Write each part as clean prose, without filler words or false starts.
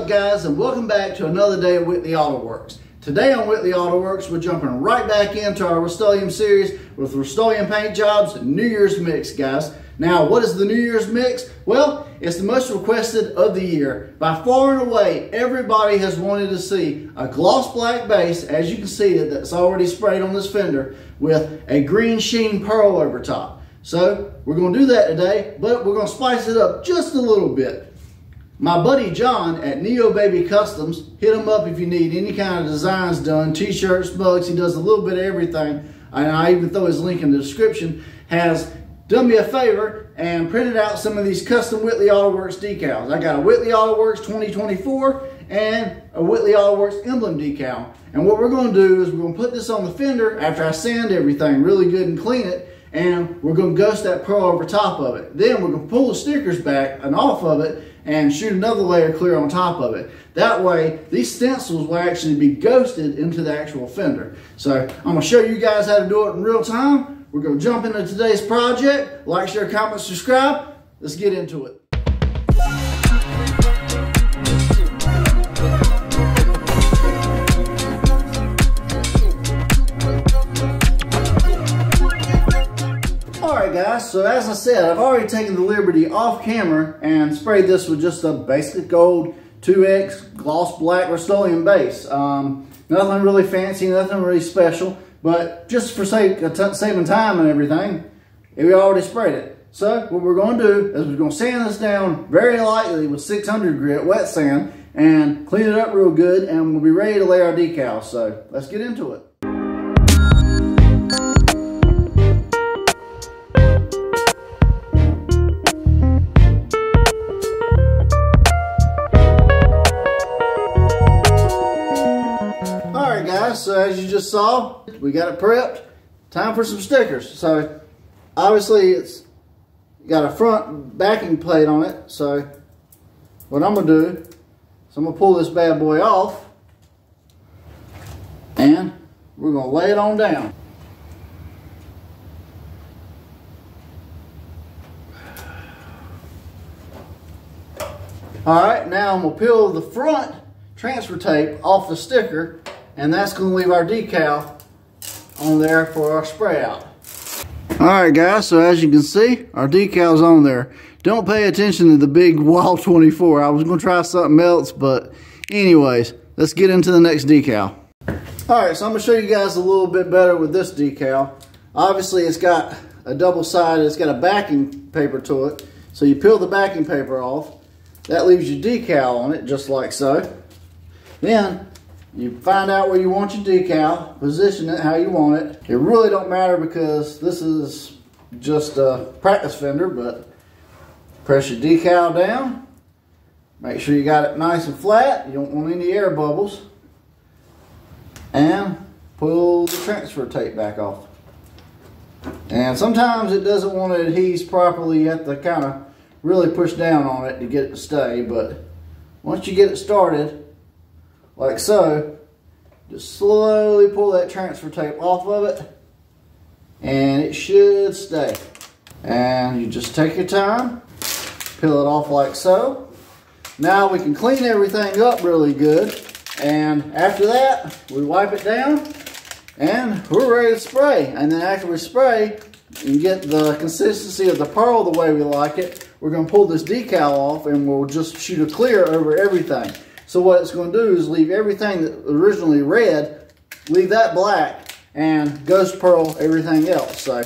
up, guys, and welcome back to another day at Whitley Auto Works. Today on Whitley Auto Works, we're jumping right back into our Rustoleum series with Rustoleum paint jobs New Year's Mix, guys. Now, what is the New Year's Mix? Well, it's the most requested of the year. By far and away, everybody has wanted to see a gloss black base, as you can see that's already sprayed on this fender, with a green sheen pearl over top. So, we're going to do that today, but we're going to spice it up just a little bit. My buddy John at Neo Baby Customs, hit him up if you need any kind of designs done, t-shirts, mugs, he does a little bit of everything, and I even throw his link in the description, has done me a favor and printed out some of these custom Whitley Auto Works decals. I got a Whitley Auto Works 2024 and a Whitley Auto Works emblem decal. And what we're going to do is we're going to put this on the fender after I sand everything really good and clean it, and we're going to ghost that pearl over top of it. Then we're going to pull the stickers back and off of it and shoot another layer clear on top of it. That way, these stencils will actually be ghosted into the actual fender. So I'm going to show you guys how to do it in real time. We're going to jump into today's project. Like, share, comment, subscribe. Let's get into it. Alright guys, so as I said, I've already taken the liberty off camera and sprayed this with just a basic gold 2X gloss black Rustoleum base. Nothing really fancy, nothing really special, but just for sake of saving time and everything, we already sprayed it. So what we're going to do is we're going to sand this down very lightly with 600 grit wet sand and clean it up real good, and we'll be ready to lay our decals. So let's get into it. So as you just saw, we got it prepped. Time for some stickers. So obviously it's got a front backing plate on it. So what I'm going to do is I'm going to pull this bad boy off and we're going to lay it on down. Alright, now I'm going to peel the front transfer tape off the sticker, and that's going to leave our decal on there for our spray out. Alright guys, so as you can see, our decal's on there. Don't pay attention to the big wall 24. I was going to try something else, but anyways, let's get into the next decal. Alright, so I'm going to show you guys a little bit better with this decal. Obviously it's got a double-sided, it's got a backing paper to it. So you peel the backing paper off. That leaves your decal on it, just like so. Then you find out where you want your decal, position it how you want it. It really don't matter because this is just a practice fender, but press your decal down. Make sure you got it nice and flat. You don't want any air bubbles. And pull the transfer tape back off. And sometimes it doesn't want to adhere properly. You have to kind of really push down on it to get it to stay, but once you get it started, like so, just slowly pull that transfer tape off of it and it should stay. And you just take your time, peel it off like so. Now we can clean everything up really good, and after that we wipe it down and we're ready to spray. And then after we spray and get the consistency of the pearl the way we like it, we're going to pull this decal off and we'll just shoot a clear over everything. So what it's going to do is leave everything that originally red, leave that black, and ghost pearl everything else. So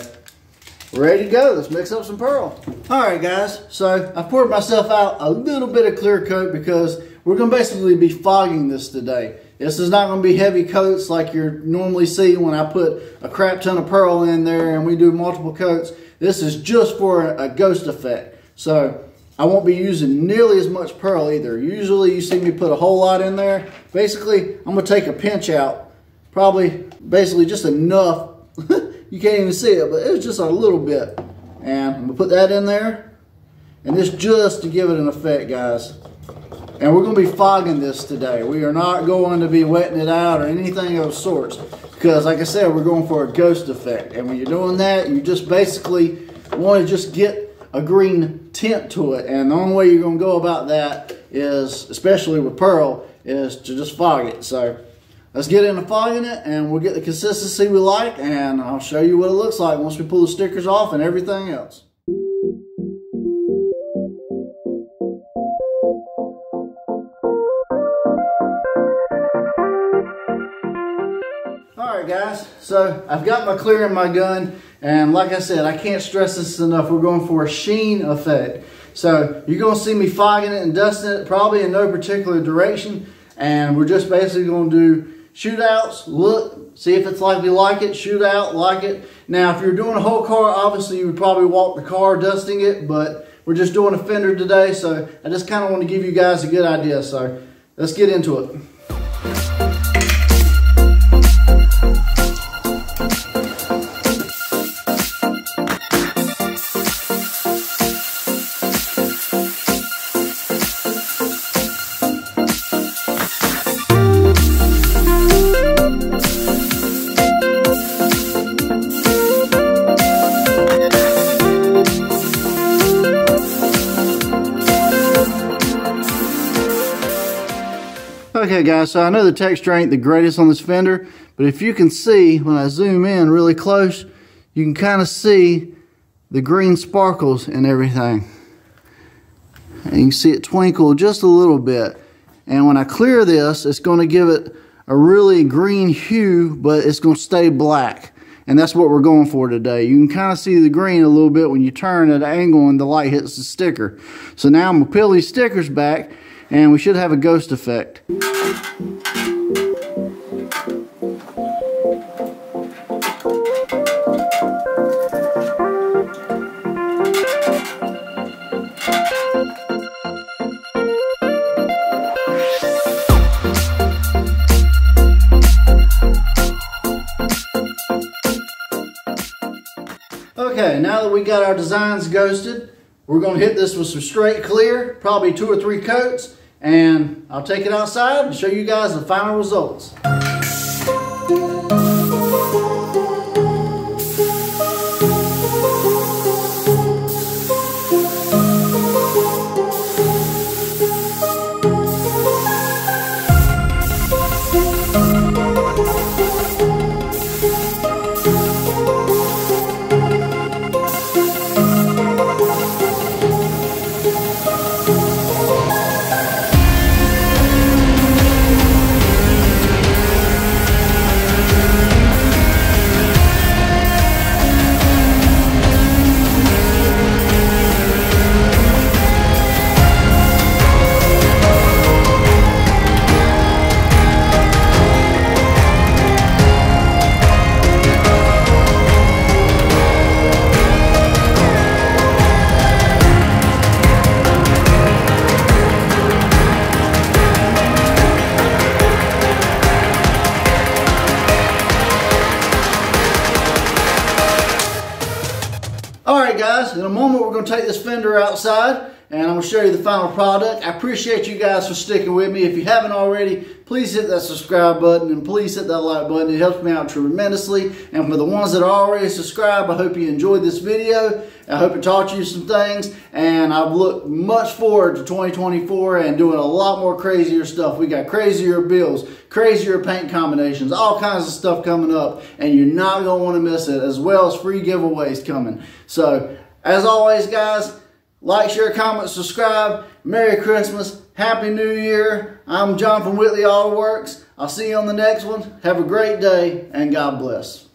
we're ready to go. Let's mix up some pearl. Alright guys, so I poured myself out a little bit of clear coat because we're going to basically be fogging this today. This is not going to be heavy coats like you normally see when I put a crap ton of pearl in there and we do multiple coats. This is just for a ghost effect. So I won't be using nearly as much pearl either. Usually you see me put a whole lot in there. Basically, I'm going to take a pinch out. Basically just enough. You can't even see it, but it's just a little bit. And I'm going to put that in there. And this just to give it an effect, guys. And we're going to be fogging this today. We are not going to be wetting it out or anything of sorts. Because like I said, we're going for a ghost effect. And when you're doing that, you just basically want to just get a green tint to it, and the only way you're going to go about that is, especially with pearl, is to just fog it. So let's get into fogging it, and we'll get the consistency we like, and I'll show you what it looks like once we pull the stickers off and everything else. Alright guys, so I've got my clear in my gun, and like I said, I can't stress this enough, we're going for a sheen effect. So you're going to see me fogging it and dusting it probably in no particular direction, and we're just basically going to do shootouts, look, see if it's like we like it, shoot out, like it. Now if you're doing a whole car, obviously you would probably walk the car dusting it, but we're just doing a fender today, so I just kind of want to give you guys a good idea. So let's get into it. Okay guys, so I know the texture ain't the greatest on this fender, but if you can see, when I zoom in really close, you can kind of see the green sparkles and everything. And you can see it twinkle just a little bit. And when I clear this, it's going to give it a really green hue, but it's going to stay black. And that's what we're going for today. You can kind of see the green a little bit when you turn at an angle and the light hits the sticker. So now I'm going to peel these stickers back, and we should have a ghost effect. Okay, now that we got our designs ghosted, we're going to hit this with some straight clear, probably 2 or 3 coats, and I'll take it outside and show you guys the final results. Alright guys, in a moment we're going to take this fender outside and I'm going to show you the final product. I appreciate you guys for sticking with me. If you haven't already, please hit that subscribe button and please hit that like button. It helps me out tremendously. And for the ones that are already subscribed, I hope you enjoyed this video. I hope it taught you some things, and I've looked much forward to 2024 and doing a lot more crazier stuff. We got crazier builds, crazier paint combinations, all kinds of stuff coming up, and you're not going to want to miss it, as well as free giveaways coming. So, as always guys, like, share, comment, subscribe. Merry Christmas. Happy New Year. I'm John from Whitley Auto Works. I'll see you on the next one. Have a great day, and God bless.